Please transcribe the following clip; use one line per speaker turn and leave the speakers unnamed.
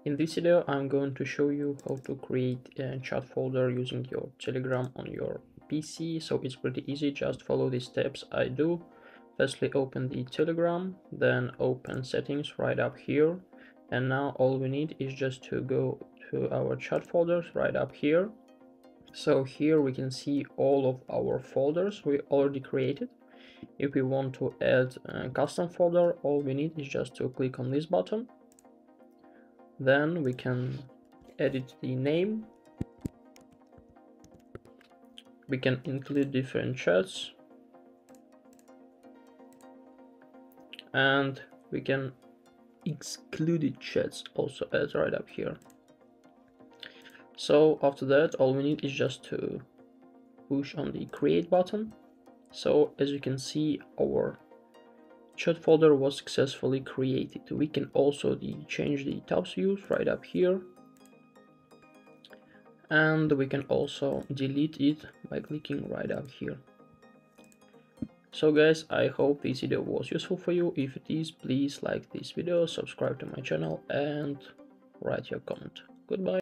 In this video, I'm going to show you how to create a chat folder using your Telegram on your PC. So it's pretty easy, just follow the steps I do. Firstly, open the Telegram, then open settings right up here. And now all we need is just to go to our chat folders right up here. So here we can see all of our folders we already created. If we want to add a custom folder, all we need is just to click on this button. Then we can edit the name. We can include different chats. And we can exclude chats also add right up here. So after that, all we need is just to push on the create button. So as you can see, our chat folder was successfully created. We can also change the tabs views right up here. And we can also delete it by clicking right up here. So guys, I hope this video was useful for you. If it is, please like this video, subscribe to my channel and write your comment. Goodbye.